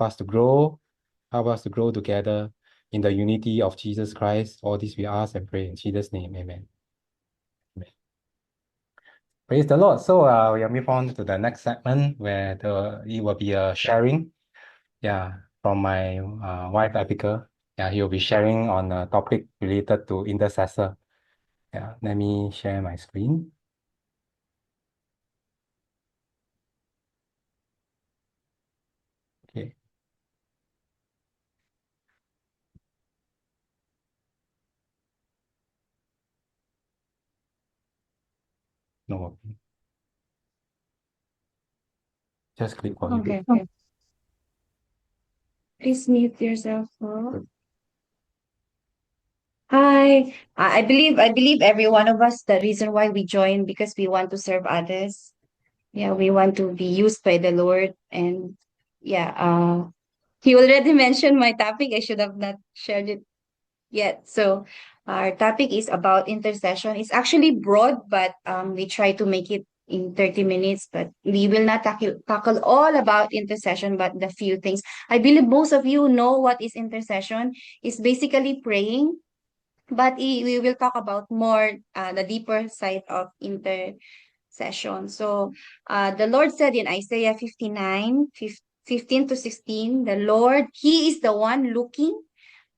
us to grow, help us to grow together in the unity of Jesus Christ. All this we ask and pray in Jesus' name. Amen. Amen. Praise the Lord. So we'll move on to the next segment where it will be a sharing. From my wife Abigail. He'll be sharing on a topic related to intercessor. Let me share my screen. Okay. No. Just click on it. Okay. Please mute yourself. Hi. I believe every one of us, the reason why we join because we want to serve others. Yeah, we want to be used by the Lord. And yeah, he already mentioned my topic. I should have not shared it yet. So our topic is about intercession. It's actually broad, but we try to make it in 30 minutes, but we will not tackle all about intercession, but the few things. I believe most of you know what is intercession. It's basically praying, but we will talk about more the deeper side of intercession. So the Lord said in Isaiah 59, 15 to 16, the Lord, He is the one looking.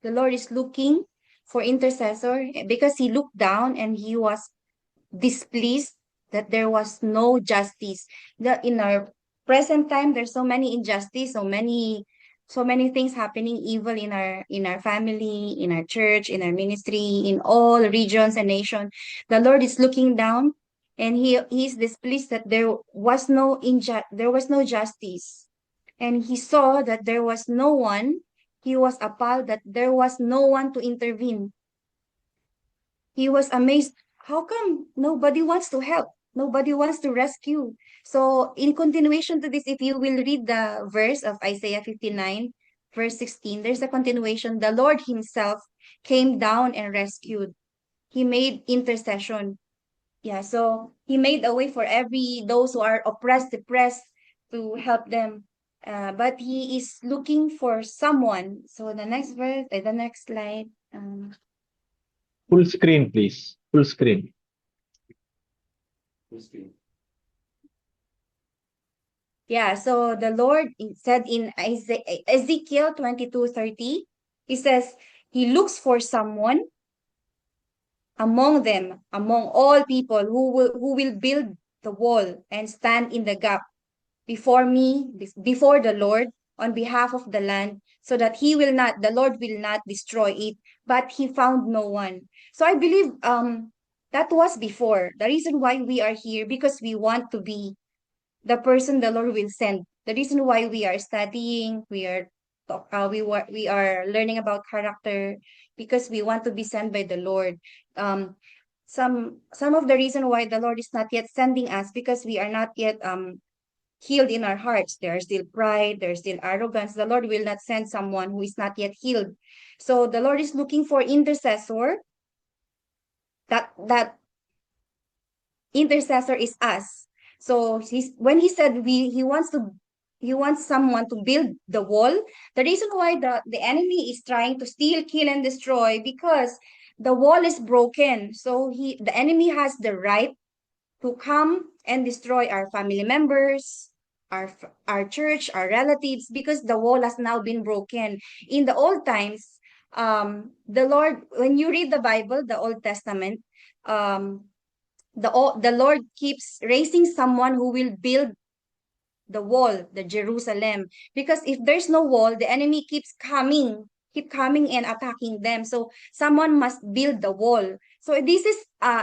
The Lord is looking for intercessor because He looked down and He was displeased that there was no justice. In our present time, there's so many injustice, so many things happening evil in our family, in our church, in our ministry, in all regions and nations. The Lord is looking down and He is displeased that there was no justice. And He saw that there was no one. He was appalled that there was no one to intervene. He was amazed. How come nobody wants to help? Nobody wants to rescue. So in continuation to this, if you will read the verse of Isaiah 59, verse 16, there's a continuation. The Lord Himself came down and rescued. He made intercession. Yeah, so He made a way for those who are oppressed, depressed, to help them. But He is looking for someone. So the next verse, the next slide. Full screen, please. Full screen. Full screen. Yeah, so the Lord said in Ezekiel 22:30, He says, He looks for someone among them, among all people who will build the wall and stand in the gap before me, before the Lord, on behalf of the land, so that the Lord will not destroy it. But He found no one. So I believe that was before. The reason why we are here, because we want to be the person the Lord will send. The reason why we are studying, we are learning about character, because we want to be sent by the Lord. Um, some of the reason why the Lord is not yet sending us, because we are not yet healed in our hearts. There's still pride, there's still arrogance. The Lord will not send someone who is not yet healed. So the Lord is looking for intercessor. That intercessor is us. So when He said he wants someone to build the wall. The reason why the enemy is trying to steal, kill, and destroy, because the wall is broken. So the enemy has the right to come and destroy our family members, our church, our relatives, because the wall has now been broken. In the old times, the Lord, when you read the Bible, the Old Testament, um, the Lord keeps raising someone who will build the wall, the Jerusalem. Because if there's no wall, the enemy keep coming and attacking them. So someone must build the wall. So this is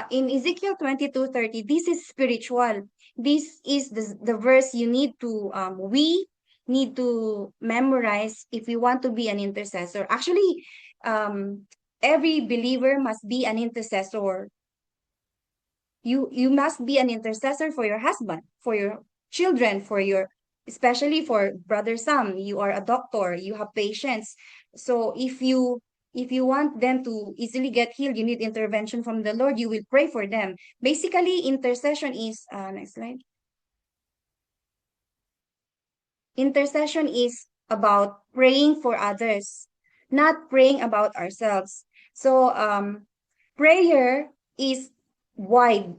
in Ezekiel 22:30, this is spiritual. This is the verse you need to we need to memorize if we want to be an intercessor. Actually, every believer must be an intercessor. You must be an intercessor for your husband, for your children, especially for brother Sam. You are a doctor, you have patients. So if you want them to easily get healed, you need intervention from the Lord. You will pray for them. Basically, intercession is next slide. Intercession is about praying for others, not praying about ourselves. So prayer is wide,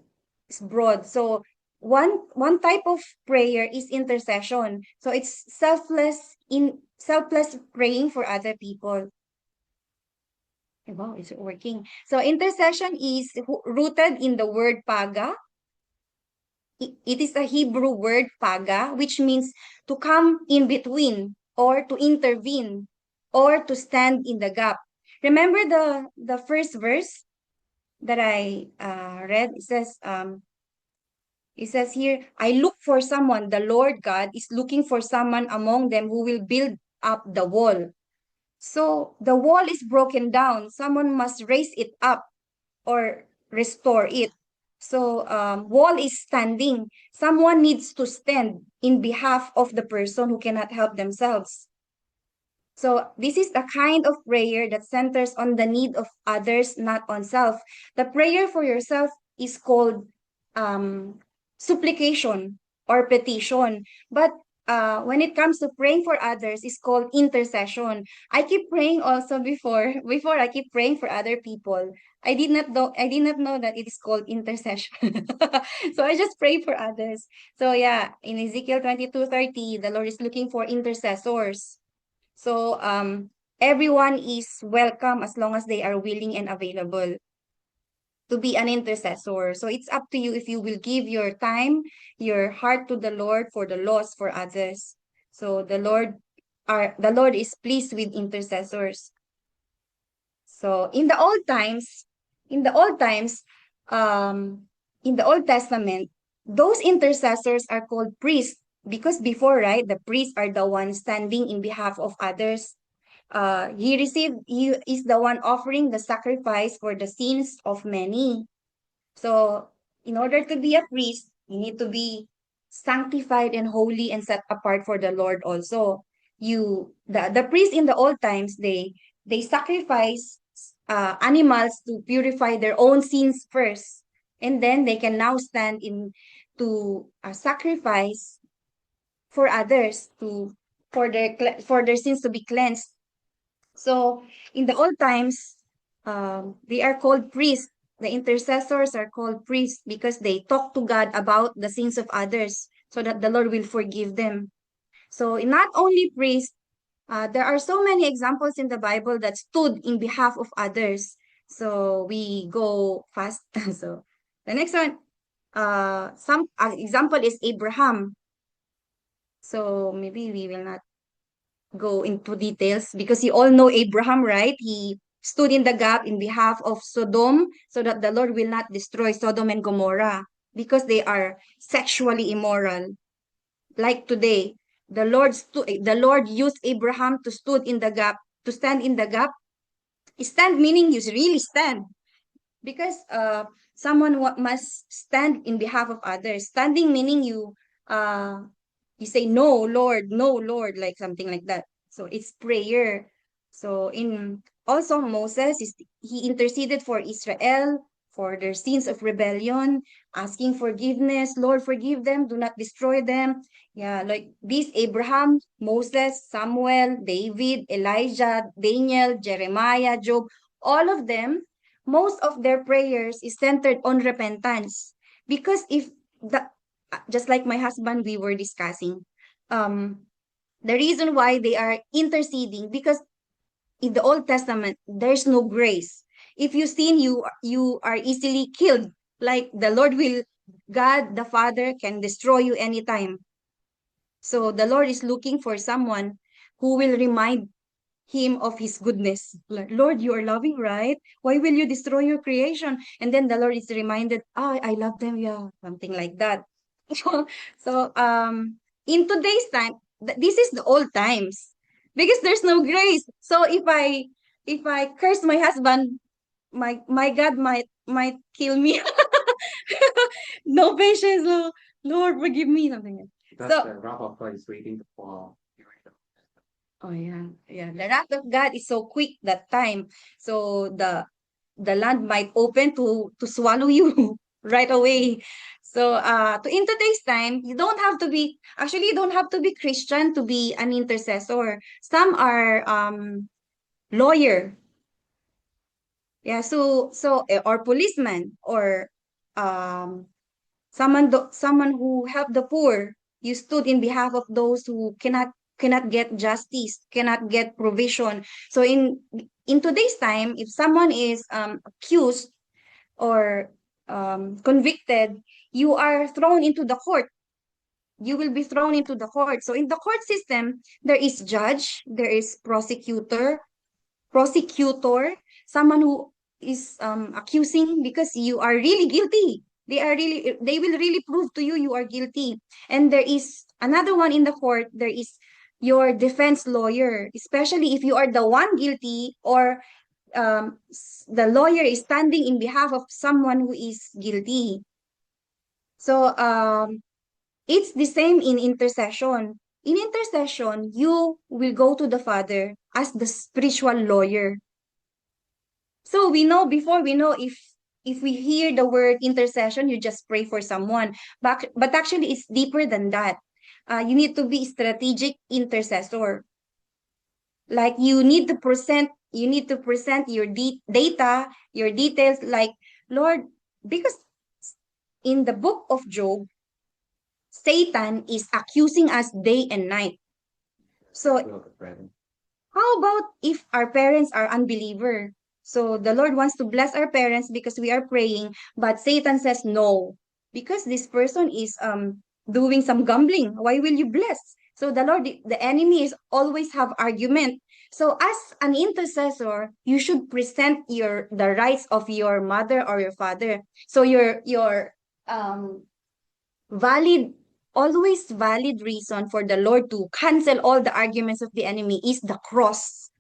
it's broad. So one type of prayer is intercession. So it's selfless praying for other people. Wow, is it working? So intercession is rooted in the word paga. It is a Hebrew word paga, which means to come in between or to intervene or to stand in the gap. Remember the first verse that I read? It says here, I look for someone. The Lord God is looking for someone among them who will build up the wall. So the wall is broken down. Someone must raise it up or restore it. So wall is standing. Someone needs to stand in behalf of the person who cannot help themselves. So this is a kind of prayer that centers on the need of others, not on self. The prayer for yourself is called supplication or petition. But when it comes to praying for others, it's called intercession. I keep praying also before I keep praying for other people. I did not know that it is called intercession. So I just pray for others. So yeah, in Ezekiel 22:30, the Lord is looking for intercessors. So everyone is welcome as long as they are willing and available to be an intercessor. So it's up to you if you will give your time, your heart to the Lord for the lost for others. So the Lord is pleased with intercessors. So in the old times, um, in the Old Testament, those intercessors are called priests because before, right, the priests are the ones standing in behalf of others. He is the one offering the sacrifice for the sins of many. So in order to be a priest, you need to be sanctified and holy and set apart for the Lord also. The priests in the old times, they sacrifice animals to purify their own sins first. And then they can now stand in to sacrifice for others for their sins to be cleansed. So in the old times, they are called priests. The intercessors are called priests because they talk to God about the sins of others so that the Lord will forgive them. So not only priests, there are so many examples in the Bible that stood in behalf of others. So we go fast. So the next one, some example is Abraham. So maybe we will not go into details because you all know Abraham, right? He stood in the gap in behalf of Sodom so that the Lord will not destroy Sodom and Gomorrah because they are sexually immoral. Like today, the Lord used Abraham to stand in the gap. Stand meaning you really stand because someone must stand in behalf of others. Standing meaning you say no Lord, like something like that. So it's prayer. So in also Moses he interceded for Israel for their sins of rebellion, asking forgiveness. Lord, forgive them, do not destroy them. Yeah, like this Abraham, Moses, Samuel, David, Elijah, Daniel, Jeremiah, Job, all of them, most of their prayers is centered on repentance. Because if the just like my husband we were discussing, the reason why they are interceding because in the Old Testament there's no grace. If you sin, you are easily killed. Like the Lord will, God the Father can destroy you anytime. So the Lord is looking for someone who will remind him of his goodness. Lord, you are loving, right? Why will you destroy your creation? And then the Lord is reminded, I love them, yeah, something like that. So in today's time, this is the old times because there's no grace. So if I curse my husband, my God might kill me. No patience, Lord, forgive me, something like that. Because So the wrath of God is waiting to fall. oh yeah, yeah. The wrath of God is so quick that time. So the land might open to swallow you right away. So in today's time, you don't have to be Christian to be an intercessor. Some are lawyer, yeah, or policeman, or um someone who helped the poor. You stood in behalf of those who cannot get justice, cannot get provision. So in today's time, if someone is accused or convicted, you are thrown into the court. You will be thrown into the court. So in the court system, there is judge, there is prosecutor, someone who is accusing because you are really guilty. They will really prove to you you are guilty. And there is another one in the court. There is your defense lawyer, especially if you are the one guilty, or the lawyer is standing in behalf of someone who is guilty. So it's the same in intercession. In intercession, you will go to the Father as the spiritual lawyer. So we know if we hear the word intercession, you just pray for someone. But actually, it's deeper than that. You need to be strategic intercessor. Like you need to present your data, your details, like, Lord, because in the book of Job, Satan is accusing us day and night. So how about if our parents are unbeliever? So the Lord wants to bless our parents because we are praying, but Satan says no, because this person is doing some gambling. Why will you bless? So the enemy is always have argument. So as an intercessor, you should present the rights of your mother or your father. So your valid always valid reason for the Lord to cancel all the arguments of the enemy is the cross.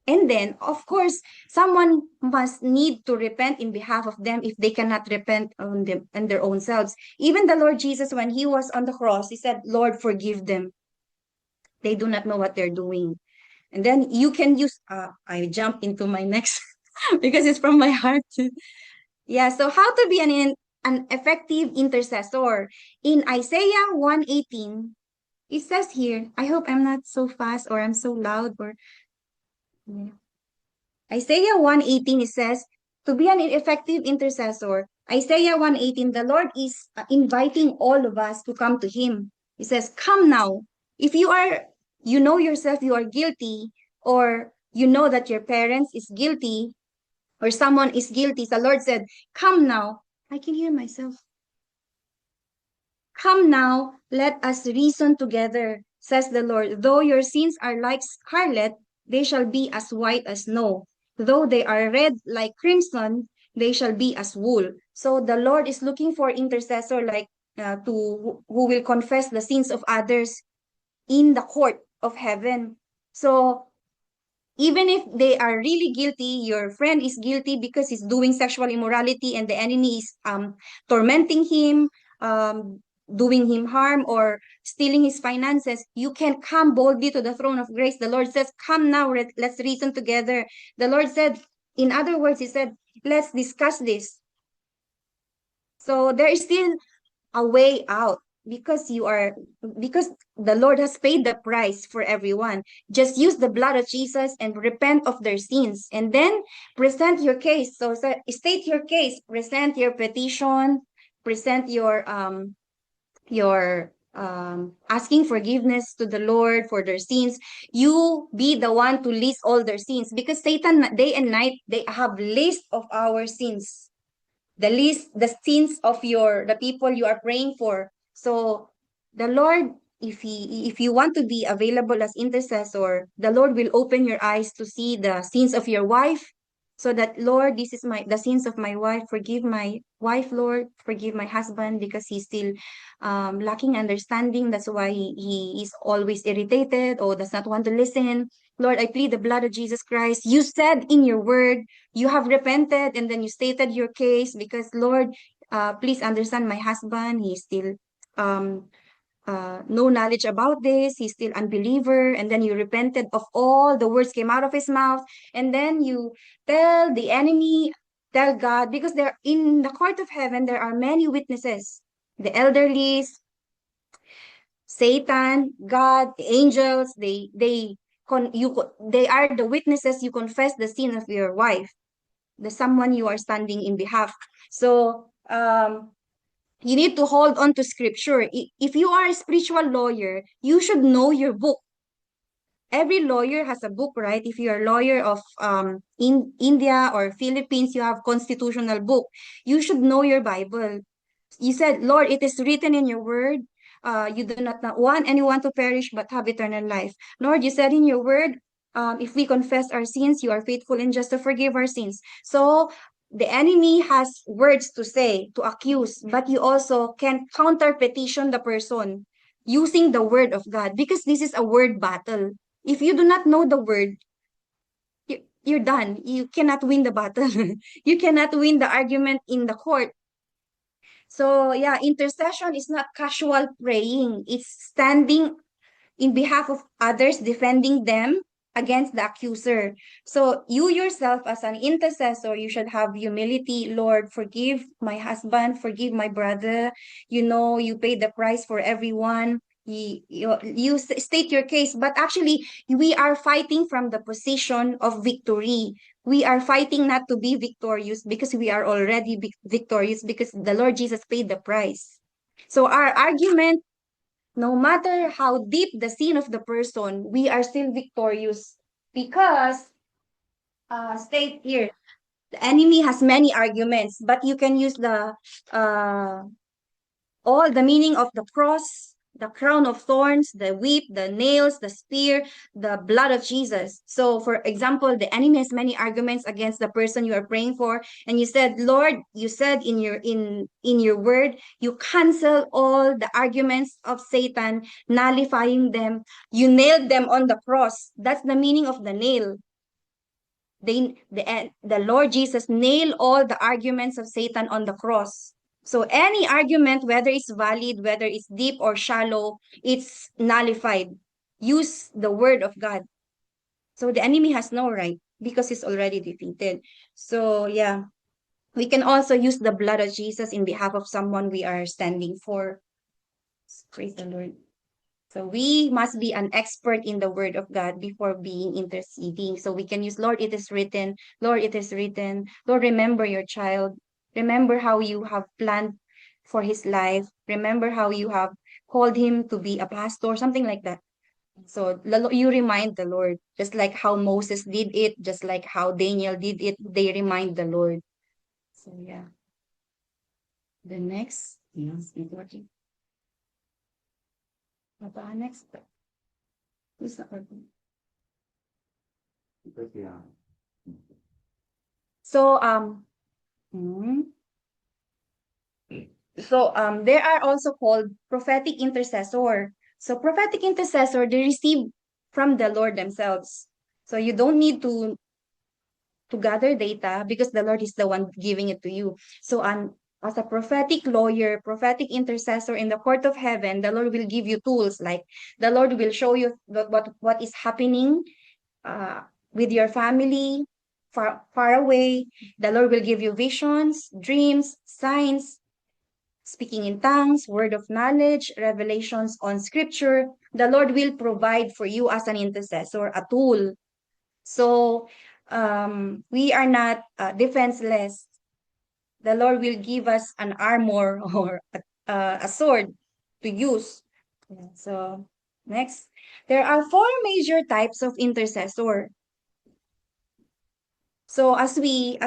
And then, of course, someone must need to repent in behalf of them if they cannot repent on them and their own selves. Even the Lord Jesus, when he was on the cross, he said, Lord, forgive them. They do not know what they're doing. And then you can use, I jump into my next because it's from my heart. Yeah, so how to be an effective intercessor. In Isaiah 1:18, it says here, I hope I'm not so fast or I'm so loud, or yeah. Isaiah 1:18, it says, to be an effective intercessor, Isaiah 1:18, the Lord is inviting all of us to come to him. He says, come now. If you know yourself, you are guilty, or you know that your parents is guilty, or someone is guilty, the Lord said, come now. I can hear myself. Come now, let us reason together, says the Lord. Though your sins are like scarlet, they shall be as white as snow. Though they are red like crimson, they shall be as wool. So the Lord is looking for intercessor, like who will confess the sins of others in the court of heaven. So even if they are really guilty, your friend is guilty because he's doing sexual immorality and the enemy is tormenting him, doing him harm, or stealing his finances, you can come boldly to the throne of grace. The Lord says, come now, let's reason together. The Lord said, in other words, he said, let's discuss this. So there is still a way out, because the Lord has paid the price for everyone. Just use the blood of Jesus and repent of their sins, and then present your case. So state your case, present your petition, present your asking forgiveness to the Lord for their sins. You be the one to list all their sins, because Satan day and night, they have list of our sins, the sins of the people you are praying for. So the Lord, if you want to be available as intercessor, the Lord will open your eyes to see the sins of your wife, so that, Lord, this is the sins of my wife. Forgive my wife, Lord. Forgive my husband because he's still lacking understanding. That's why he is always irritated or does not want to listen. Lord, I plead the blood of Jesus Christ. You said in your word, you have repented, and then you stated your case, because, Lord, please understand my husband. He's still no knowledge about this. He's still unbeliever. And then you repented of all the words came out of his mouth. And then you tell the enemy, tell God, because there in the court of heaven, there are many witnesses. the elderlies, Satan, God, the angels, they are the witnesses. You confess the sin of your wife, the someone you are standing in behalf. So you need to hold on to scripture. If you are a spiritual lawyer, you should know your book. Every lawyer has a book, right? If you're a lawyer of in India or Philippines, you have constitutional book. You should know your Bible. You said, Lord, it is written in your word. You do not want anyone to perish but have eternal life. Lord, you said in your word, if we confess our sins, you are faithful and just to forgive our sins. So the enemy has words to say, to accuse, but you also can counter petition the person using the word of God, because this is a word battle. If you do not know the word, you're done. You cannot win the battle. You cannot win the argument in the court. So yeah, intercession is not casual praying. It's standing in behalf of others, defending them against the accuser. So you yourself as an intercessor, you should have humility. Lord, forgive my husband, forgive my brother. You know, you paid the price for everyone. You state your case, but actually we are fighting from the position of victory. We are fighting not to be victorious because we are already victorious because the Lord Jesus paid the price. So our argument, no matter how deep the sin of the person, we are still victorious because, state here, the enemy has many arguments, but you can use uh, all the meaning of the cross, the crown of thorns, the whip, the nails, the spear, the blood of Jesus. So, for example, the enemy has many arguments against the person you are praying for, and you said, Lord, you said in your word, you cancel all the arguments of Satan, nullifying them. You nailed them on the cross. That's the meaning of the nail. The Lord Jesus nailed all the arguments of Satan on the cross. So any argument, whether it's valid, whether it's deep or shallow, it's nullified. Use the word of God. So the enemy has no right because he's already defeated. So yeah, we can also use the blood of Jesus in behalf of someone we are standing for. Praise the Lord. So we must be an expert in the word of God before being interceding. So we can use, Lord, it is written. Lord, it is written. Lord, remember your child. Remember how you have planned for his life. Remember how you have called him to be a pastor, something like that. So you remind the Lord, just like how Moses did it, just like how Daniel did it, they remind the Lord. So yeah. The next, yes, working. Next. Who's not working? So there are also called prophetic intercessor. So prophetic intercessor, they receive from the Lord themselves. So you don't need to gather data because the Lord is the one giving it to you. So as a prophetic lawyer, prophetic intercessor in the court of heaven, the Lord will give you tools, like the Lord will show you what is happening with your family far away. The Lord will give you visions, dreams, signs, speaking in tongues, word of knowledge, revelations on scripture. The Lord will provide for you as an intercessor a tool. So we are not defenseless. The Lord will give us an armor or a sword to use. So next, there are 4 major types of intercessor. So as we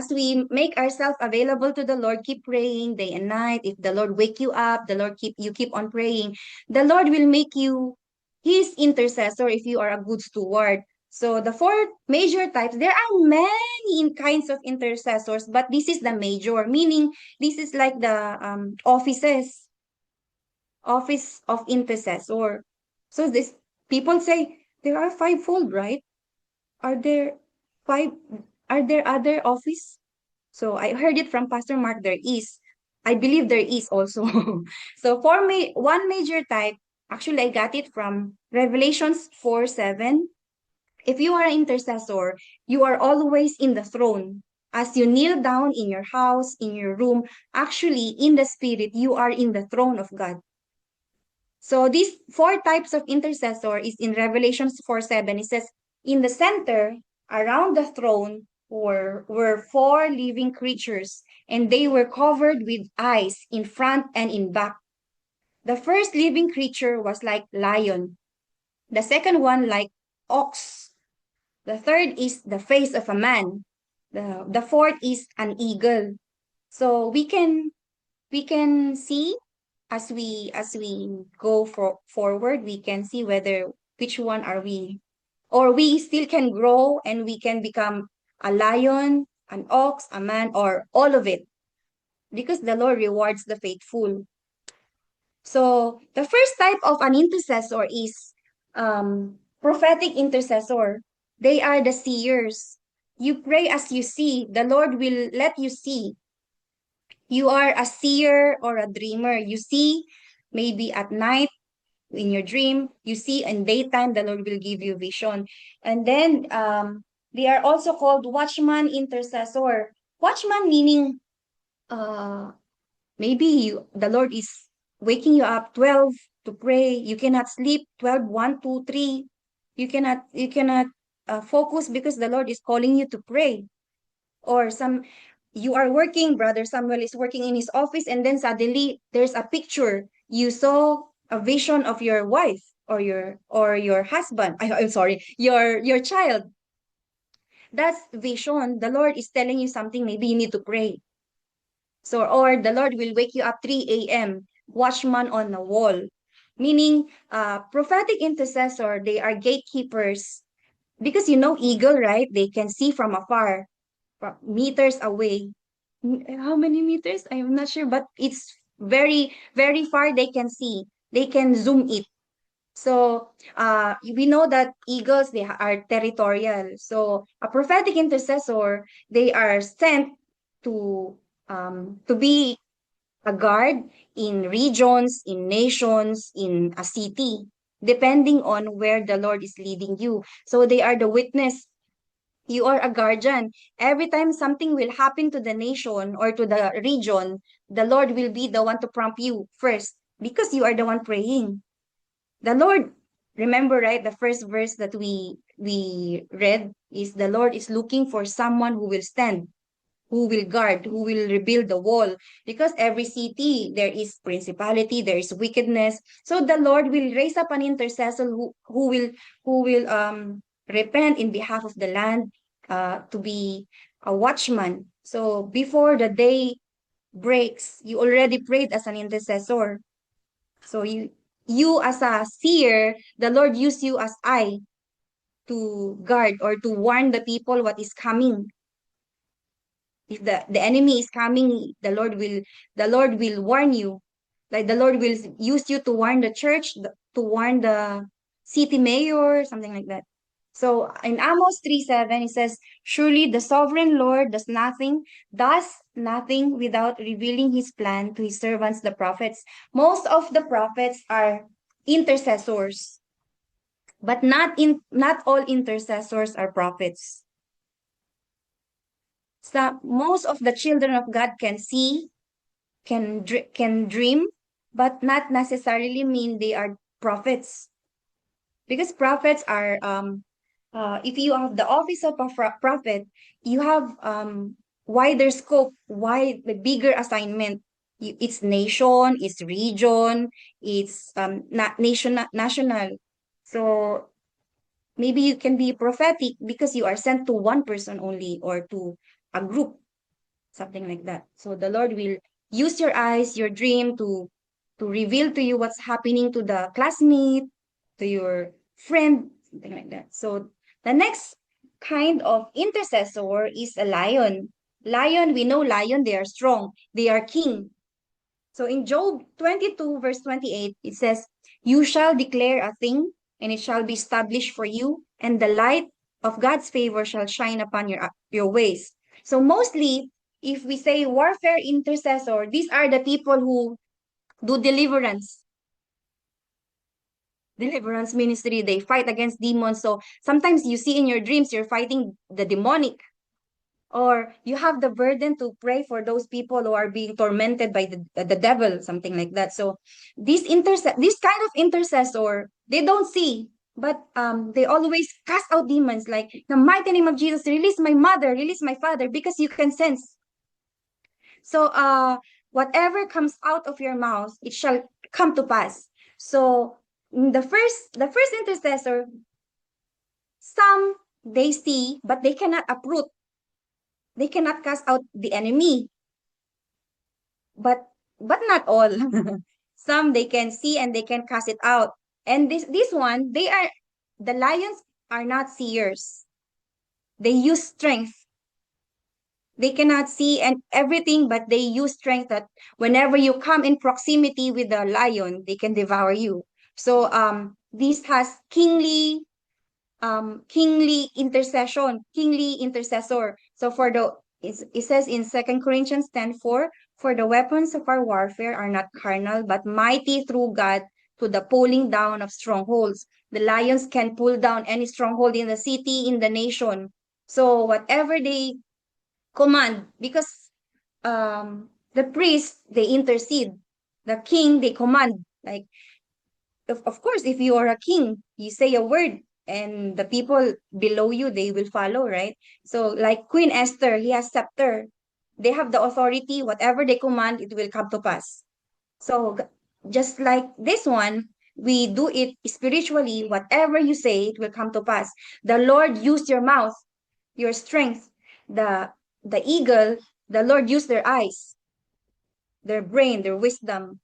make ourselves available to the Lord, keep praying day and night. If the Lord wake you up, the Lord keep on praying. The Lord will make you his intercessor if you are a good steward. So the 4 major types, there are many kinds of intercessors, but this is the major, meaning this is like the office of intercessor. So this people say there are 5-fold, right? Are there 5? Are there other office? So I heard it from Pastor Mark, there is. I believe there is also. So for me, one major type, actually I got it from Revelations 4:7. If you are an intercessor, you are always in the throne. As you kneel down in your house, in your room, actually in the spirit, you are in the throne of God. So these four types of intercessor is in Revelation 4:7. It says, in the center, around the throne, were four living creatures, and they were covered with eyes in front and in back. The first living creature was like lion. The second one like ox. The third is the face of a man. The fourth is an eagle. So we can see as we go forward, we can see whether which one are we, or we still can grow and we can become a lion, an ox, a man, or all of it, because the Lord rewards the faithful. So the first type of an intercessor is prophetic intercessor. They are the seers. You pray as you see. The Lord will let you see. You are a seer or a dreamer. You see maybe at night in your dream. You see in daytime, the Lord will give you vision. And then they are also called watchman intercessor. Watchman meaning uh, maybe the Lord is waking you up 12 to pray. You cannot sleep 12, 1, 2, 3. You cannot focus because the Lord is calling you to pray. Or you are working, Brother Samuel is working in his office, and then suddenly there's a picture. You saw a vision of your wife or your husband. I'm sorry, your child. That's vision. The Lord is telling you something. Maybe you need to pray. So, or the Lord will wake you up 3 a.m., watchman on the wall. Meaning, prophetic intercessor, they are gatekeepers. Because you know eagle, right? They can see from afar, from meters away. How many meters? I'm not sure, but it's very, very far they can see. They can zoom it. So, we know that eagles, they are territorial. So, a prophetic intercessor, they are sent to be a guard in regions, in nations, in a city, depending on where the Lord is leading you. So, they are the witness. You are a guardian. Every time something will happen to the nation or to the region, the Lord will be the one to prompt you first because you are the one praying. The Lord, remember, right? The first verse that we read is the Lord is looking for someone who will stand, who will guard, who will rebuild the wall. Because every city there is principality, there is wickedness. So the Lord will raise up an intercessor who will repent in behalf of the land, to be a watchman. So before the day breaks, you already prayed as an intercessor. So you as a seer, the Lord used you as eye to guard or to warn the people what is coming. If the enemy is coming, the Lord will warn you. Like the Lord will use you to warn the church, to warn the city mayor, something like that. So in Amos 3:7, it says, surely the sovereign Lord does nothing without revealing his plan to his servants, the prophets. Most of the prophets are intercessors, but not all intercessors are prophets. So most of the children of God can see, can dream, but not necessarily mean they are prophets. Because prophets are if you have the office of a prophet, you have wider scope, bigger assignment. It's nation, it's region, it's national. So maybe you can be prophetic because you are sent to one person only or to a group, something like that. So the Lord will use your eyes, your dream to reveal to you what's happening to the classmate, to your friend, something like that. So the next kind of intercessor is a lion. Lion, we know lion, they are strong, they are king. So in Job 22, verse 28, it says, you shall declare a thing, and it shall be established for you, and the light of God's favor shall shine upon your ways. So mostly, if we say warfare intercessor, these are the people who do deliverance ministry. They fight against demons. So sometimes you see in your dreams, you're fighting the demonic, or you have the burden to pray for those people who are being tormented by the devil, something like that. So this kind of intercessor, they don't see, but they always cast out demons, like the mighty name of Jesus, release my mother, release my father, because you can sense. So whatever comes out of your mouth, it shall come to pass. So the first intercessor, some they see, but they cannot uproot. They cannot cast out the enemy. But not all. Some they can see and they can cast it out. And this one, the lions are not seers. They use strength. They cannot see and everything, but they use strength that whenever you come in proximity with the lion, they can devour you. So this has kingly kingly intercessor. So it says in 2 Corinthians 10:4, for the weapons of our warfare are not carnal, but mighty through God to the pulling down of strongholds. The lions can pull down any stronghold in the city, in the nation. So whatever they command, because the priest, they intercede. The king, they command. Like, of course, if you are a king, you say a word, and the people below you, they will follow, right? So like Queen Esther, he has scepter. They have the authority. Whatever they command, it will come to pass. So just like this one, we do it spiritually. Whatever you say, it will come to pass. The Lord used your mouth, your strength. The eagle, the Lord used their eyes, their brain, their wisdom.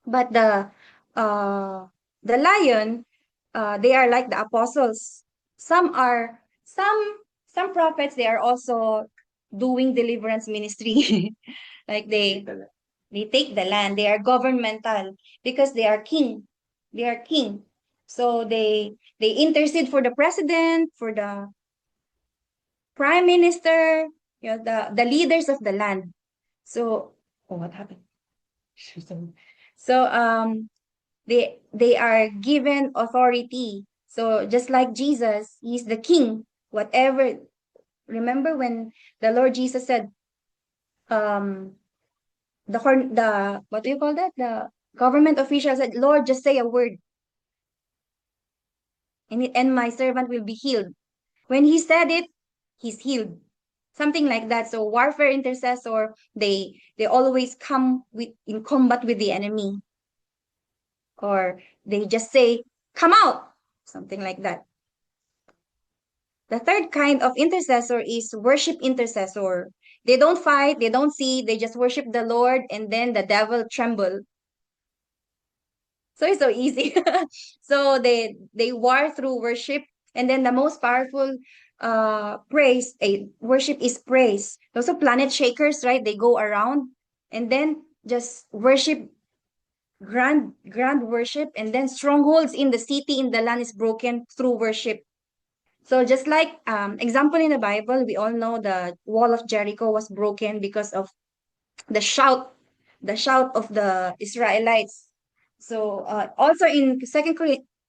But uh the lion, they are like the apostles. Some prophets, they are also doing deliverance ministry. Like they take the land. They are governmental because they are king. They are king. So they intercede for the president, for the prime minister, the leaders of the land. So, oh, what happened? So they are given authority. So just like Jesus, he's the king. Whatever, remember when the Lord Jesus said, um the what do you call that? The government official said, Lord, just say a word, and my servant will be healed. When he said it, he's healed. Something like that. So warfare intercessor, they always come in combat with the enemy. Or they just say, come out, something like that. The third kind of intercessor is worship intercessor. They don't fight, they don't see, they just worship the Lord, and then the devil tremble. So it's so easy. So they war through worship, and then the most powerful worship is praise. Those are planet shakers, right? They go around and then just worship, grand worship, and then strongholds in the city, in the land is broken through worship. So just like example in the Bible, we all know the wall of Jericho was broken because of the shout of the Israelites. So also in Second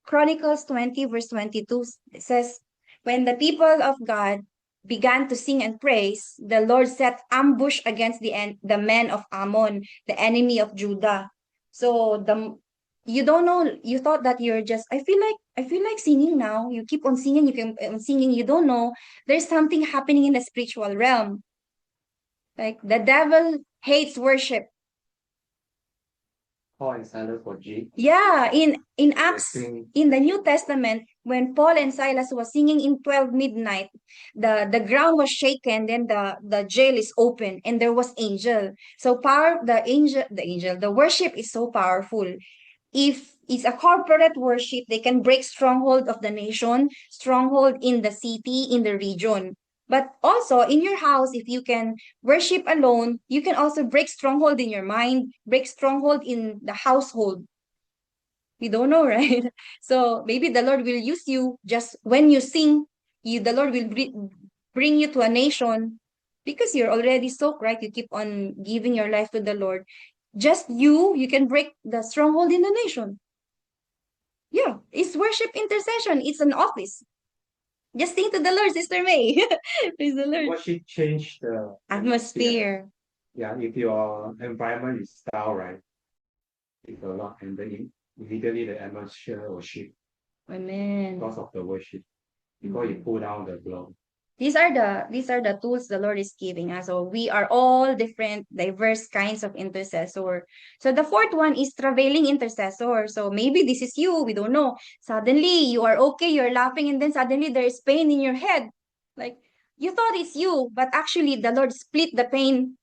Chronicles 20 verse 22, it says, when the people of God began to sing and praise, the Lord set ambush against the men of Ammon, the enemy of Judah. So you don't know, you thought that you're just, I feel like singing now. You keep on singing, you keep on singing, you don't know there's something happening in the spiritual realm. Like the devil hates worship. Paul and Silas for G. Yeah, in Acts, in the New Testament, when Paul and Silas was singing in 12 midnight, the ground was shaken, then the jail is open, and there was angel. So the worship is so powerful. If it's a corporate worship, they can break stronghold of the nation, stronghold in the city, in the region. But also in your house, if you can worship alone, you can also break stronghold in your mind, break stronghold in the household. We don't know, right? So maybe the Lord will use you just when you sing, the Lord will bring you to a nation because you're already soaked, right? You keep on giving your life to the Lord. Just you can break the stronghold in the nation. Yeah, it's worship intercession. It's an office. Just sing to the Lord, Sister May. Praise the Lord. Worship change the Atmosphere. Yeah, if your environment is down, right, it will not, and then immediately the atmosphere will shift Amen. because of the worship, because you pull down the globe. These are the tools the Lord is giving us. So we are all different, diverse kinds of intercessor. So the fourth one is travailing intercessor. So maybe this is you, we don't know. Suddenly you are okay, you're laughing, and then suddenly there is pain in your head. Like you thought it's you, but actually the Lord split the pain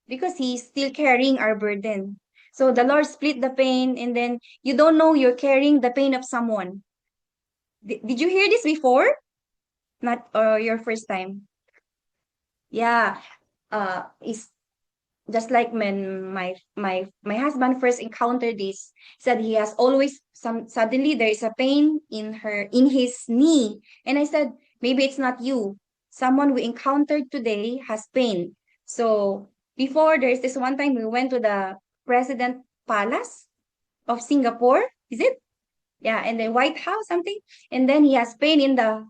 because He's still carrying our burden. So the Lord split the pain, and then you don't know you're carrying the pain of someone. Did you hear this before? Not your first time. Yeah, it's just like when my husband first encountered this, said he has always suddenly there is a pain in his knee, and I said maybe it's not you. Someone we encountered today has pain. So before there's this one time we went to the President Palace of Singapore. Is it? Yeah, and the White House something, and then he has pain in the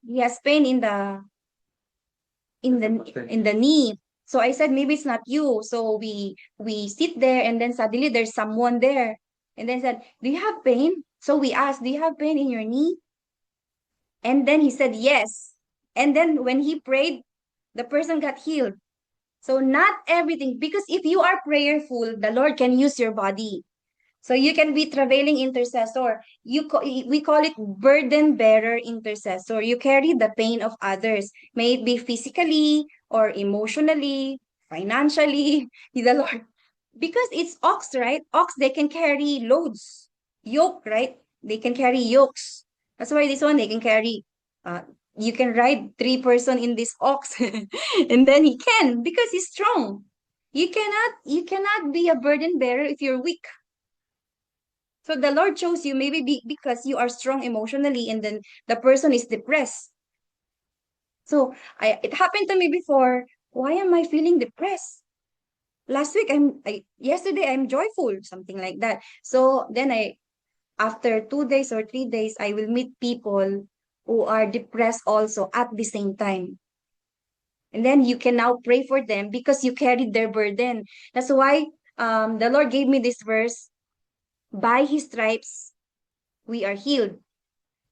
knee. So I said maybe it's not you. So we sit there, and then suddenly there's someone there, and then said, "Do you have pain?" So we asked, "Do you have pain in your knee?" And then he said yes. And then when he prayed, the person got healed. So not everything, because if you are prayerful, the Lord can use your body. So you can be travailing intercessor. We call it burden bearer intercessor. You carry the pain of others, may it be physically or emotionally, financially. The Lord, because it's ox, right? Ox, they can carry loads. Yoke, right? They can carry yokes. That's why this one they can carry. Uh, you can ride 3 person in this ox, and then he can because he's strong. You cannot be a burden bearer if you're weak. So the Lord chose you maybe because you are strong emotionally, and then the person is depressed. So it happened to me before. Why am I feeling depressed? Last week yesterday I'm joyful, something like that. So then after 2 days or 3 days, I will meet people who are depressed also at the same time. And then you can now pray for them because you carried their burden. That's why the Lord gave me this verse. By His stripes we are healed.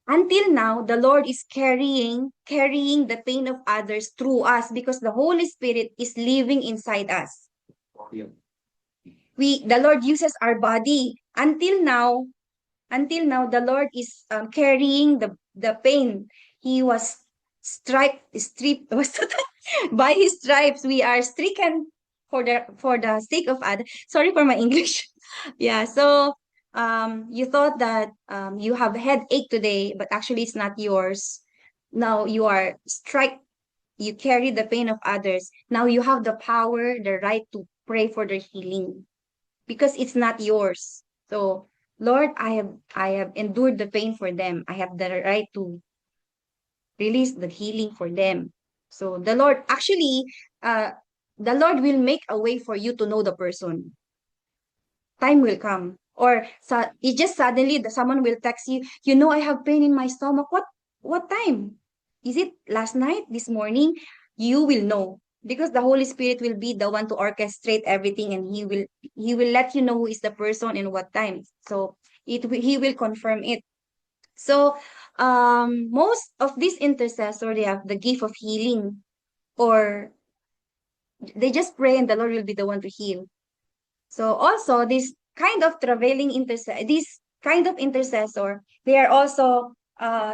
Until now, the Lord is carrying the pain of others through us because the Holy Spirit is living inside us. The Lord uses our body. Until now, the Lord is carrying the pain. He was stripped by His stripes. We are stricken for the sake of others. Sorry for my English. Yeah, so you thought that you have a headache today, but actually it's not yours. Now you are struck, you carry the pain of others. Now you have the power, the right to pray for their healing because it's not yours. So Lord, I have endured the pain for them. I have the right to release the healing for them. So uh the Lord will make a way for you to know the person. Time will come. Or it just suddenly someone will text you, I have pain in my stomach. What time? Is it last night, this morning? You will know because the Holy Spirit will be the one to orchestrate everything, and he will let you know who is the person and what time. So he will confirm it. So most of these intercessors, they have the gift of healing, or they just pray and the Lord will be the one to heal. So also this kind of intercessor, they are also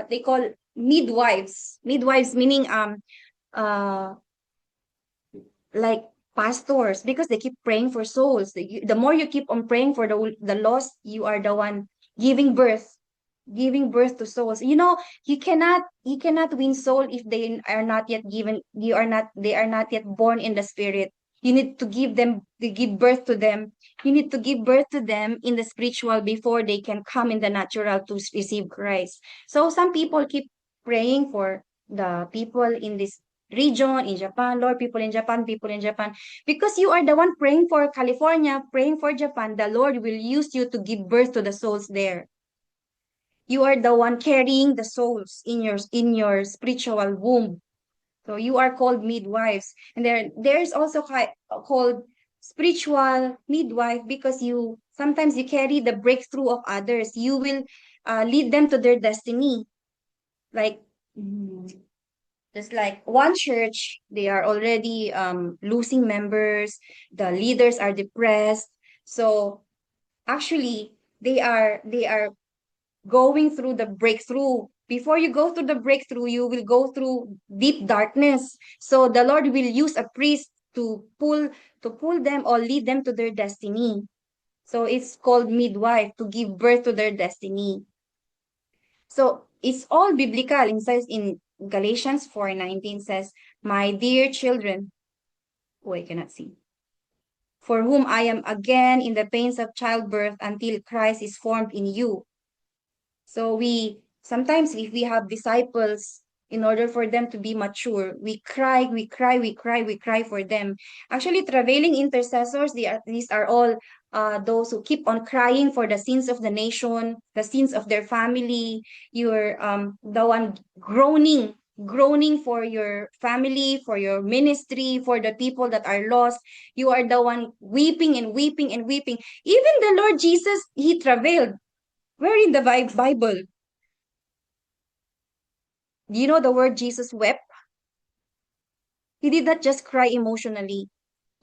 they call midwives. Midwives meaning uh like pastors, because they keep praying for souls. The more you keep on praying for the lost, you are the one giving birth to souls. You cannot win soul if they are not yet born in the spirit. You need to give birth to them. You need to give birth to them in the spiritual before they can come in the natural to receive Christ. So some people keep praying for the people in this region in Japan. Lord, people in Japan, because you are the one praying for California, praying for Japan. The Lord will use you to give birth to the souls there. You are the one carrying the souls in your spiritual womb. So you are called midwives. And there's also called spiritual midwife because you sometimes you carry the breakthrough of others. You will lead them to their destiny. Like just like one church, they are already losing members. The leaders are depressed. So actually, they are going through the breakthrough. Before you go through the breakthrough, you will go through deep darkness. So the Lord will use a priest to pull them or lead them to their destiny. So it's called midwife, to give birth to their destiny. So it's all biblical. It says in Galatians 4:19 says, "My dear children," oh, I cannot see, "for whom I am again in the pains of childbirth until Christ is formed in you." So we sometimes if we have disciples, in order for them to be mature, we cry, we cry, we cry, we cry for them. Actually, travailing intercessors, these are all those who keep on crying for the sins of the nation, the sins of their family. You're the one groaning for your family, for your ministry, for the people that are lost. You are the one weeping and weeping and weeping. Even the Lord Jesus, he travailed. Where in the Bible? Do you know the word Jesus wept? He did not just cry emotionally.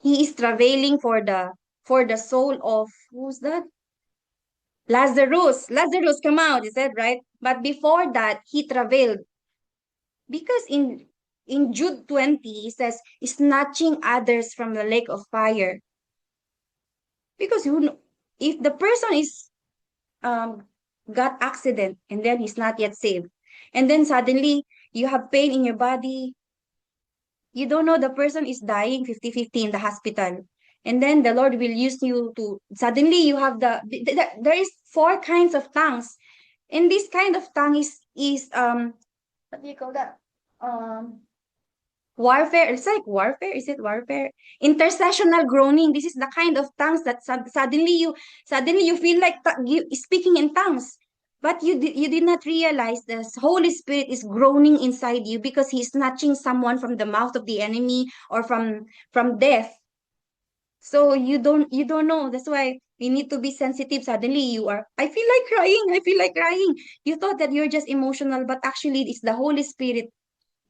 He is travailing for the soul of who's that? Lazarus. Lazarus, come out, is that right? But before that, he travailed because in Jude 20, he says, snatching others from the lake of fire. Because if the person is got accident and then he's not yet saved, and then suddenly you have pain in your body, you don't know the person is dying 50-50 in the hospital, and then the Lord will use you to suddenly you have there is four kinds of tongues, and this kind of tongue is what do you call that, warfare. It's like warfare. Is it warfare? Intercessional groaning. This is the kind of tongues that suddenly you feel like you speaking in tongues, but you did not realize the Holy Spirit is groaning inside you because He's snatching someone from the mouth of the enemy or from death. So you don't know. That's why we need to be sensitive. Suddenly you are, I feel like crying. I feel like crying. You thought that you're just emotional, but actually it's the Holy Spirit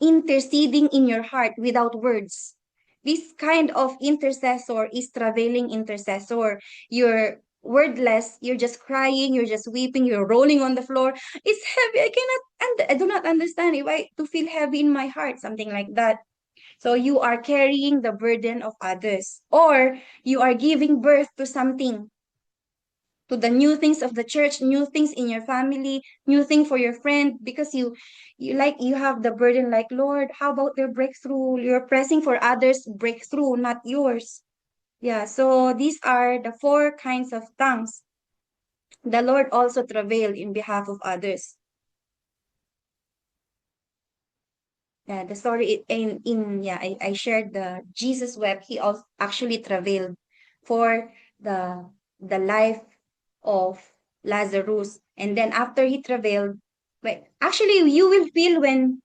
interceding in your heart without words. This kind of intercessor is travailing intercessor. You're wordless, you're just crying, you're just weeping, you're rolling on the floor. It's heavy. I do not understand why to feel heavy in my heart, something like that. So you are carrying the burden of others, or you are giving birth to something, to the new things of the church, new things in your family, new thing for your friend, because you have the burden like, Lord, how about their breakthrough? You're pressing for others' breakthrough, not yours. Yeah, so these are the four kinds of tongues. The Lord also travailed in behalf of others. Yeah, the story I shared the Jesus wept. He also actually travailed for the life of Lazarus. And then after he travailed, but actually you will feel when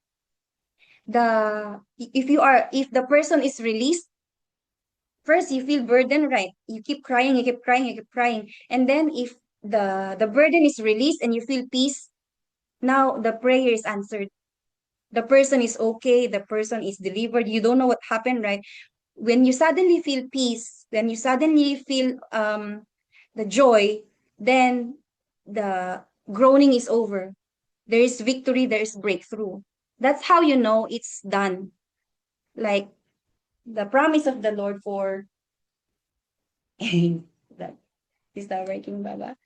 if the person is released, first you feel burden, right? You keep crying, you keep crying, you keep crying. And then if the burden is released and you feel peace, now the prayer is answered. The person is okay, the person is delivered. You don't know what happened, right? When you suddenly feel peace, when you suddenly feel the joy, then the groaning is over. There is victory, there is breakthrough. That's how you know it's done. Like the promise of the Lord for that is that working, Baba?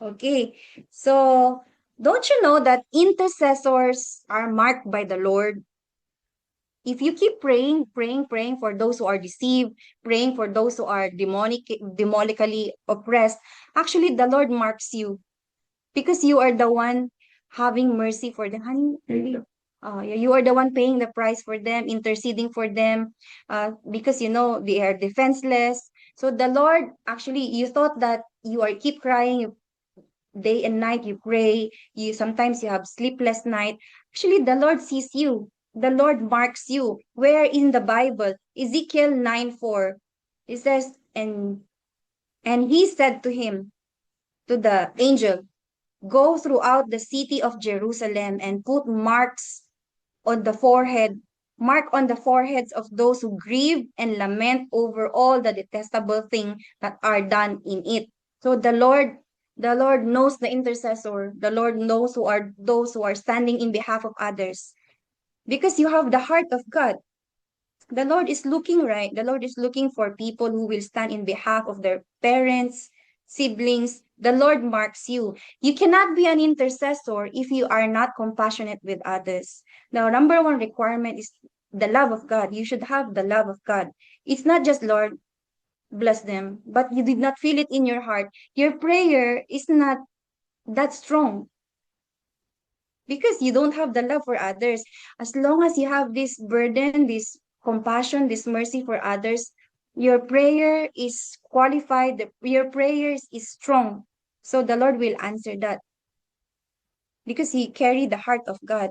Okay. So don't you know that intercessors are marked by the Lord? If you keep praying, praying, praying for those who are deceived, praying for those who are demonically oppressed, actually the Lord marks you because you are the one having mercy for them. Honey, really? Yeah, you are the one paying the price for them, interceding for them, because they are defenseless. So the Lord, actually, you thought that you are keep crying, day and night you pray, sometimes you have sleepless night. Actually, the Lord sees you. The Lord marks you. Where in the Bible, Ezekiel 9:4, it says, and he said to him, to the angel, go throughout the city of Jerusalem and put on the forehead, mark on the foreheads of those who grieve and lament over all the detestable things that are done in it. So the Lord knows the intercessor. The Lord knows who are those who are standing in behalf of others. Because you have the heart of God. The Lord is looking, right? The Lord is looking for people who will stand in behalf of their parents, siblings. The Lord marks you. You cannot be an intercessor if you are not compassionate with others. The number one requirement is the love of God. You should have the love of God. It's not just, Lord, bless them, but you did not feel it in your heart. Your prayer is not that strong because you don't have the love for others. As long as you have this burden, this compassion, this mercy for others, your prayer is qualified, your prayers is strong. So the Lord will answer that because he carried the heart of God.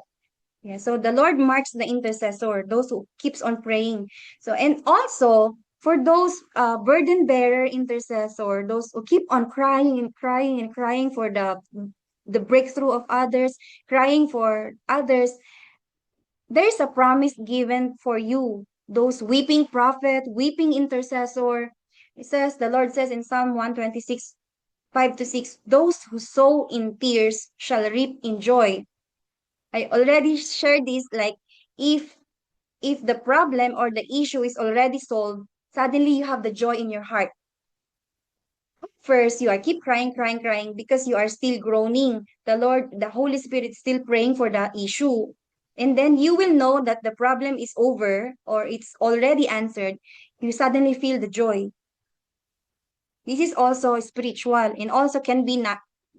Yeah, so the Lord marks the intercessor, those who keeps on praying. So, and also for those burden bearer intercessor, those who keep on crying and crying and crying for the breakthrough of others, crying for others, there's a promise given for you, those weeping prophet, weeping intercessor. It says, the Lord says in Psalm 126, 5 to 6, those who sow in tears shall reap in joy. I already shared this, like if if the problem or the issue is already solved, suddenly you have the joy in your heart. First, you are keep crying, crying, crying because you are still groaning. The Lord, the Holy Spirit is still praying for that issue. And then you will know that the problem is over or it's already answered. You suddenly feel the joy. This is also spiritual and also can be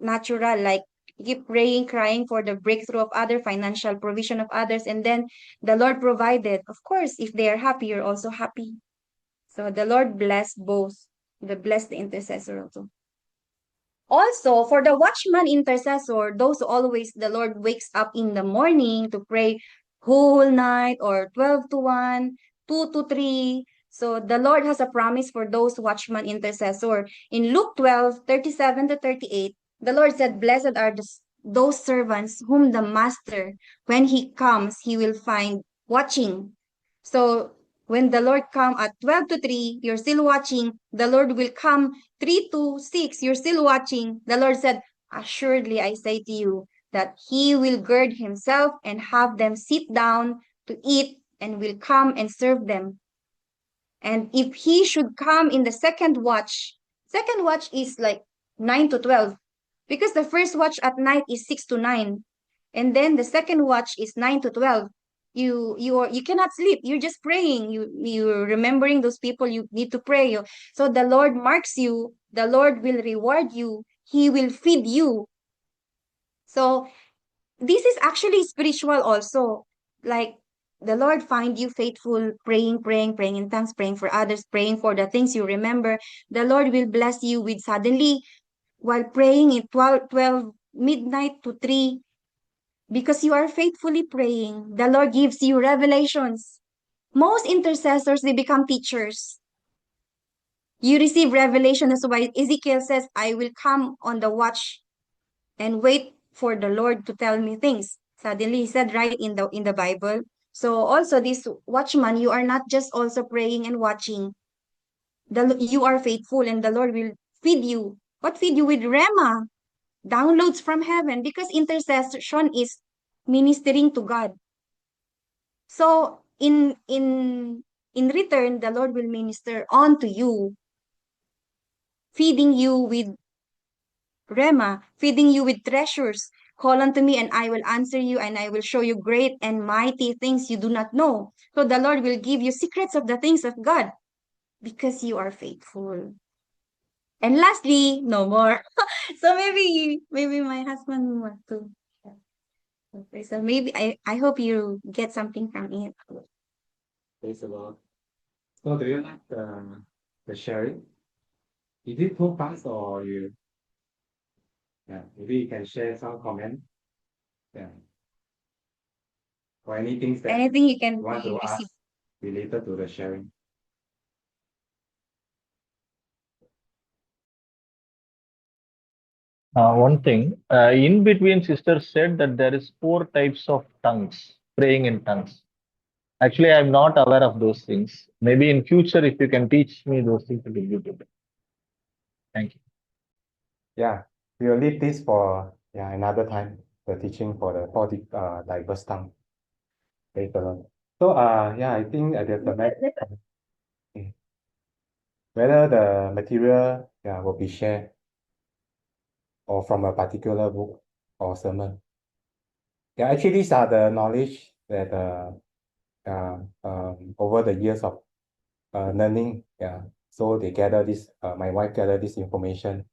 natural, like you keep praying, crying for the breakthrough of other financial provision of others, and then the Lord provided. Of course, if they are happy, you're also happy. So the Lord bless both. The bless the intercessor also. Also, for the watchman intercessor, those who always the Lord wakes up in the morning to pray whole night or 12 to 1, 2 to 3. So the Lord has a promise for those watchman intercessor. In Luke 12:37 to 38, the Lord said, blessed are those servants whom the master, when he comes, he will find watching. So when the Lord come at 12 to 3, you're still watching. The Lord will come 3 to 6, you're still watching. The Lord said, assuredly I say to you that he will gird himself and have them sit down to eat and will come and serve them. And if he should come in the second watch is like 9 to 12 because the first watch at night is 6 to 9 and then the second watch is 9 to 12. You cannot sleep, you're just praying, you're remembering those people you need to pray. So the Lord marks you, the Lord will reward you, he will feed you. So this is actually spiritual also, like the Lord find you faithful, praying, praying, praying in tongues, praying for others, praying for the things you remember. The Lord will bless you with suddenly while praying at 12 midnight to 3. Because you are faithfully praying, the Lord gives you revelations. Most intercessors, they become teachers. You receive revelation. That's why Ezekiel says, I will come on the watch and wait for the Lord to tell me things. Suddenly, he said right in the Bible. So also this watchman, you are not just also praying and watching. You are faithful and the Lord will feed you. What feed you with Rema? Downloads from heaven because intercession is ministering to God. So in return, the Lord will minister on to you, feeding you with Rema, feeding you with treasures. Call unto me and I will answer you and I will show you great and mighty things you do not know. So the Lord will give you secrets of the things of God because you are faithful. And lastly, no more. So maybe my husband want to. Okay, so maybe I hope you get something from it. Praise the Lord. So do you like the sharing? Is it too fast or Yeah, maybe you can share some comment. Yeah. Or anything that Anything you can you want to receive. ask related to the sharing. One thing, in between, sister said that there is 4 types of tongues, praying in tongues. Actually, I'm not aware of those things. Maybe in future, if you can teach me those things, it will be good. Thank you. Yeah, we will leave this for another time. The teaching for the 40 diverse tongue. Later on. So I think there's the whether the material will be shared or from a particular book or sermon. Yeah, actually these are the knowledge that over the years of learning. Yeah, so they gather this. My wife gathered this information.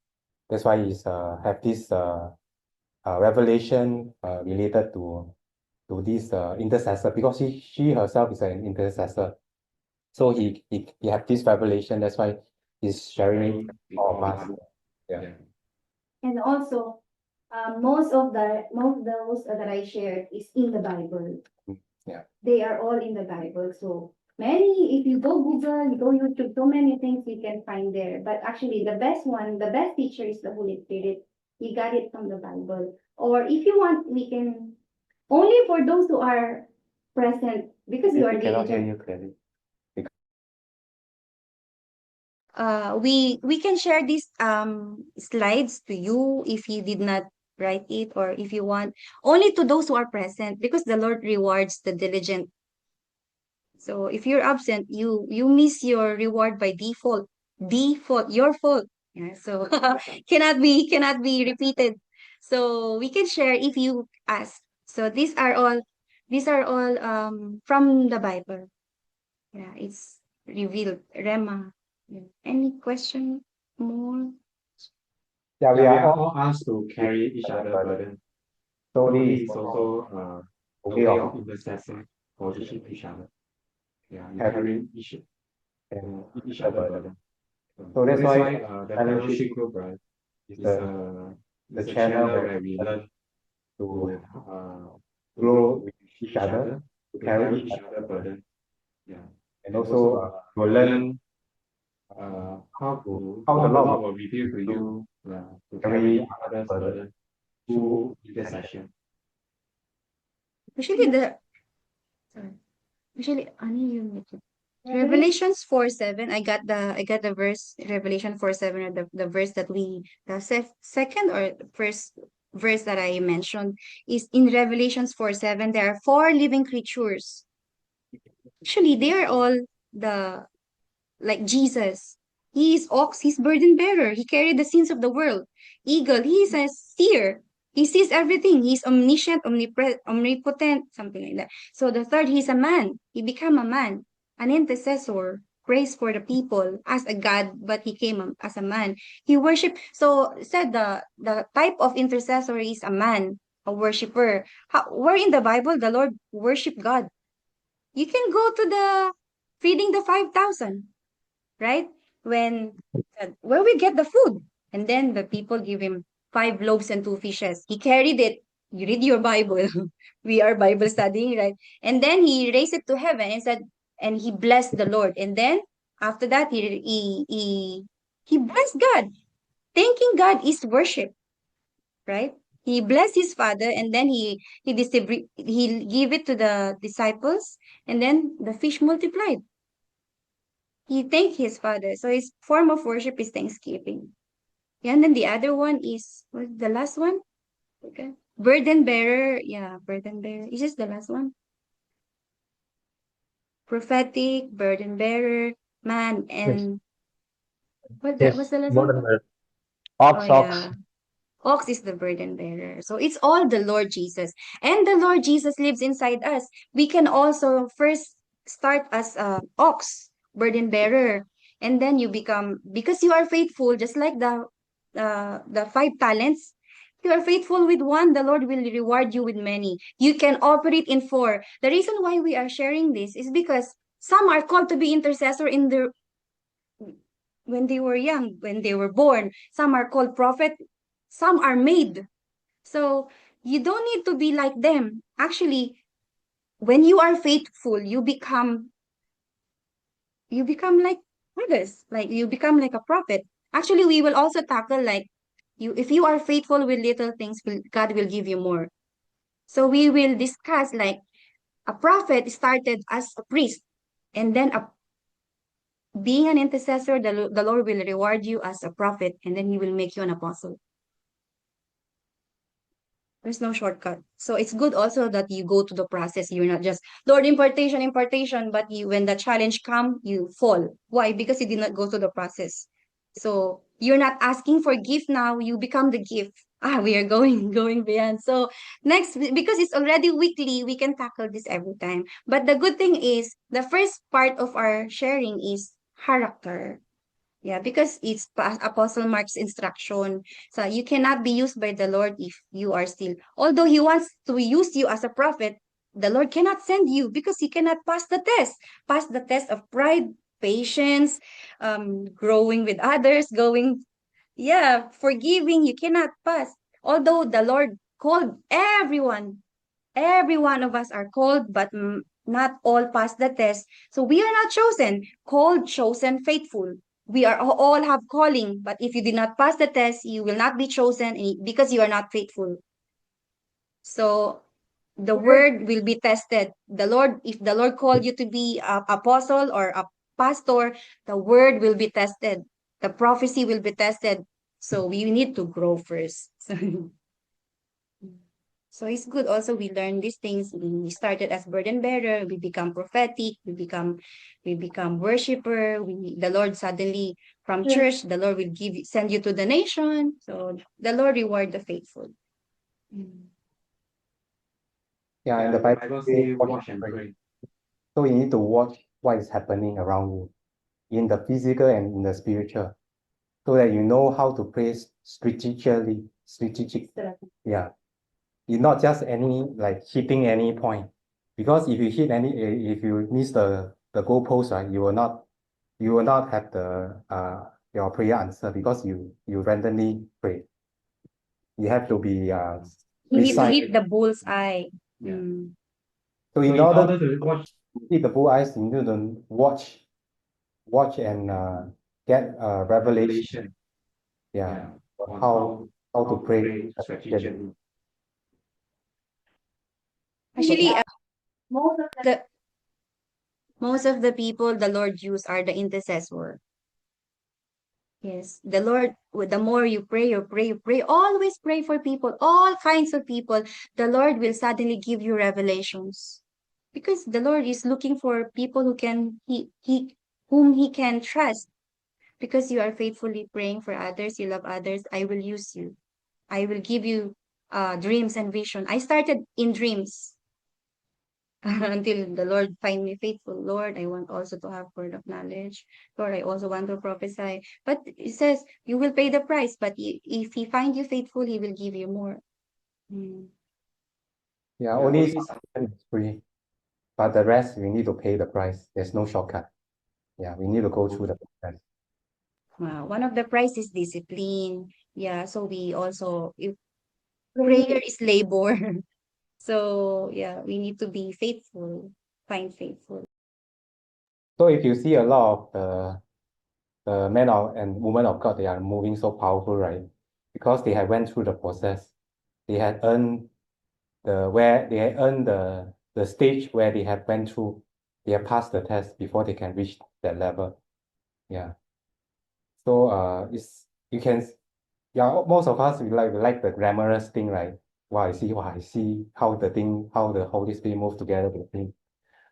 That's why is have this revelation related to this intercessor, because she herself is an intercessor. So he have this revelation. That's why he's sharing it with all of us. Yeah. And also, most of those that I shared is in the Bible. Yeah. They are all in the Bible. So many, if you go Google, you go YouTube, so many things you can find there. But actually, the best one, the best teacher is the Holy Spirit. You got it from the Bible. Or if you want, we can only for those who are present, because you are We cannot hear the you clearly. We can share these slides to you if you did not write it, or if you want, only to those who are present, because the Lord rewards the diligent. So if you're absent, you miss your reward by default. Default, your fault. Yeah, so cannot be repeated. So we can share if you ask. So these are all from the Bible. Yeah, it's revealed. Rema. Yeah. Any question more? Yeah, we are all asked to carry each other burden. So this is also a way of intercession for each other. Yeah, you carry each other burden. So that's why the fellowship group, right, is the channel where we learn to grow with each other, to carry each other burden. Yeah, and also to learn how the Lord will reveal to you to carry others' burden through intercession. Usually sorry. Usually, ano yung Revelations 4:7. I got the verse, Revelation 4:7, or the verse that second or first verse that I mentioned is in Revelations 4:7. There are 4 living creatures. Actually, they are all the like Jesus. He is ox, he's burden bearer. He carried the sins of the world. Eagle, he is a seer. He sees everything. He's omniscient, omnipotent, something like that. So the third, he's a man. He became a man, an intercessor, prays for the people as a God, but he came as a man. He worshiped. So said the type of intercessor is a man, a worshiper. Where in the Bible the Lord worship God? You can go to the feeding the 5,000, right? Where we get the food. And then the people give him 5 loaves and 2 fishes. He carried it. You read your Bible. We are Bible studying, right? And then he raised it to heaven and said, and he blessed the Lord. And then after that, he blessed God. Thanking God is worship, right? He blessed his father, and then he gave it to the disciples, and then the fish multiplied. He thanked his father. So his form of worship is thanksgiving. Yeah, and then the other one is, what's the last one? Okay. Burden bearer. Yeah, burden bearer. Is this the last one? Prophetic, burden bearer, man, Yes. and what's Yes. the last one? Modern word. Ox, Oh, ox. yeah. Ox is the burden bearer. So it's all the Lord Jesus. And the Lord Jesus lives inside us. We can also first start as a ox, burden bearer. And then you become, because you are faithful, just like the 5 talents. You are faithful with one, the Lord will reward you with many. You can operate in 4. The reason why we are sharing this is because some are called to be intercessor in their when they were young, when they were born. Some are called prophet some are made. So you don't need to be like them. Actually, when you are faithful, you become like others, like you become like a prophet. Actually, we will also tackle like you, if you are faithful with little things, God will give you more. So we will discuss like a prophet started as a priest, and then being an intercessor, the Lord will reward you as a prophet, and then he will make you an apostle. There's no shortcut. So it's good also that you go to the process. You're not just Lord impartation, but you, when the challenge come, you fall. Why? Because you did not go through the process. So you're not asking for gift now, you become the gift. We are going going beyond. So next, because it's already weekly, we can tackle this every time. But the good thing is the first part of our sharing is character. Yeah, because it's Apostle Mark's instruction. So you cannot be used by the Lord if you are still, although he wants to use you as a prophet, the Lord cannot send you because you cannot pass the test of pride, patience, growing with others, forgiving, you cannot pass. Although the Lord called every one of us are called, but not all pass the test. So we are not chosen, called, chosen, faithful. We are all have calling, but if you did not pass the test, you will not be chosen because you are not faithful. So the word will be tested. If the Lord called you to be an apostle or a pastor, the word will be tested. The prophecy will be tested. So we need to grow first. So it's good also we learn these things. We started as burden bearer, we become prophetic, we become worshiper. The Lord suddenly from church, the Lord will send you to the nation. So the Lord reward the faithful. Yeah, and the Bible says watch and pray. So you need to watch what is happening around you in the physical and in the spiritual, so that you know how to pray strategic. Yeah. It's not just any like hitting any point. Because if you hit if you miss the goalpost, right, you will not have the your prayer answer because you randomly pray. You have to be You need to precise. hit the bull's eye. Yeah. So in order to hit the bull's you need to watch and get revelation. Yeah, how to pray strategically. Actually, Most of the most of the people the Lord use are the intercessor. Yes, the Lord, the more you pray, always pray for people, all kinds of people. The Lord will suddenly give you revelations because the Lord is looking for people whom he can trust. Because you are faithfully praying for others, you love others, I will use you. I will give you dreams and vision. I started in dreams. Until the Lord find me faithful. Lord, I want also to have word of knowledge. Lord, I also want to prophesy. But it says you will pay the price, but if he find you faithful, he will give you more. Yeah, only salvation is free, but the rest we need to pay the price. There's no shortcut. Yeah, we need to go through the process. One of the price is discipline. Yeah, so we also, if prayer is labor. So yeah, we need to be faithful, find faithful. So if you see a lot of the men and women of God, they are moving so powerful, right? Because they have went through the process. They had earned the stage where they have went through. They have passed the test before they can reach that level. Yeah. So you can most of us we like the glamorous thing, right? Wow, I see how the Holy Spirit move together with the thing.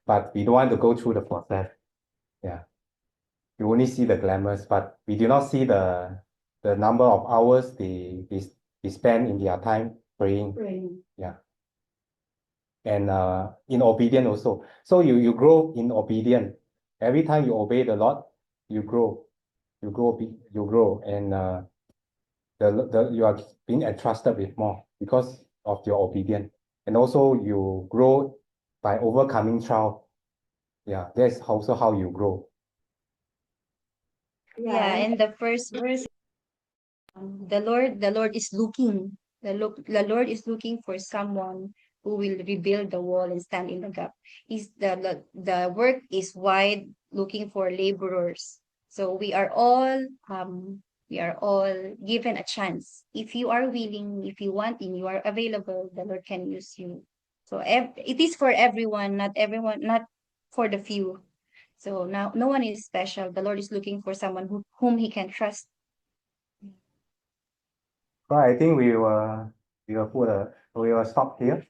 But we don't want to go through the process. Yeah. You only see the glamours, but we do not see the number of hours they spend in their time praying. Yeah. And in obedience also. So you grow in obedience. Every time you obey the Lord, you grow. You grow. And you are being entrusted with more because of your obedience. And also you grow by overcoming trial. Yeah, that's also how you grow. Yeah, and the first verse The Lord is looking. The Lord is looking for someone who will rebuild the wall and stand in the gap. The work is wide, looking for laborers. So we are all given a chance. If you are willing, if you want, and you are available, the Lord can use you. So it is for everyone, not for the few. So now no one is special. The Lord is looking for someone whom He can trust. Right, I think we will stop here.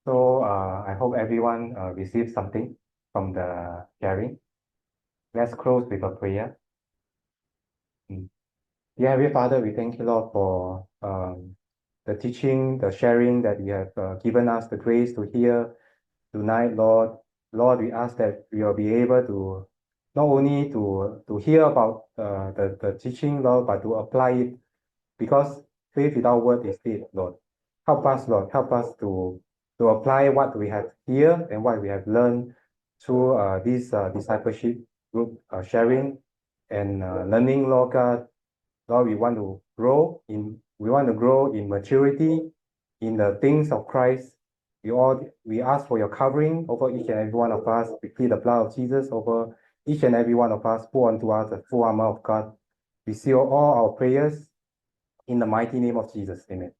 So I hope everyone received something from the sharing. Let's close with a prayer. Dear Heavenly Father, we thank you, Lord, for the teaching, the sharing that you have given us the grace to hear tonight, Lord. Lord, we ask that we will be able to not only to hear about the teaching, Lord, but to apply it, because faith without word is dead, Lord. Help us, Lord. Help us to apply what we have here and what we have learned through this discipleship group sharing and learning, Lord God. Lord, we want to grow in maturity in the things of Christ. We ask for your covering over each and every one of us. We plead the blood of Jesus over each and every one of us. Pour unto us the full armor of God. We seal all our prayers in the mighty name of Jesus. Amen.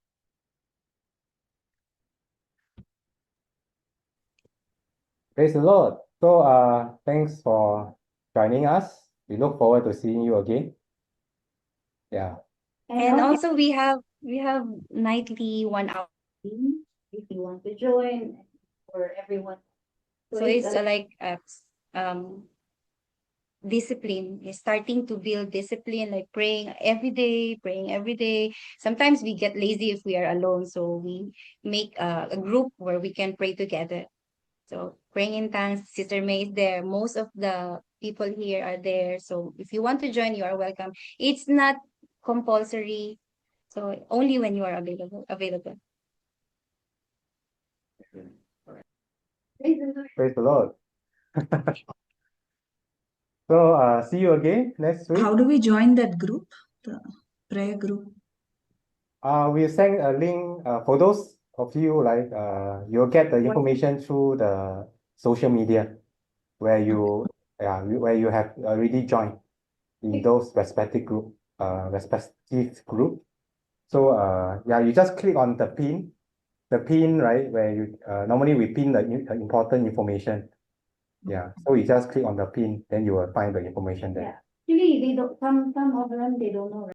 Praise the Lord. So thanks for joining us. We look forward to seeing you again. Yeah. And also we have nightly 1 hour if you want to join for everyone. so it's like discipline. You're starting to build discipline, like praying every day. Sometimes we get lazy if we are alone, so we make a group where we can pray together. So praying in tongues, Sister May is there. Most of the people here are there. So if you want to join, you are welcome. It's not compulsory. So only when you are available. Praise the Lord. So see you again next week. How do we join that group, the prayer group? We send a link for those of you you'll get the information through the social media where you have already joined in those respective group. So you just click on the pin, right, where you normally we pin the important information. Yeah, so you just click on the pin, then you will find the information there. Actually, they don't. Some of them they don't know.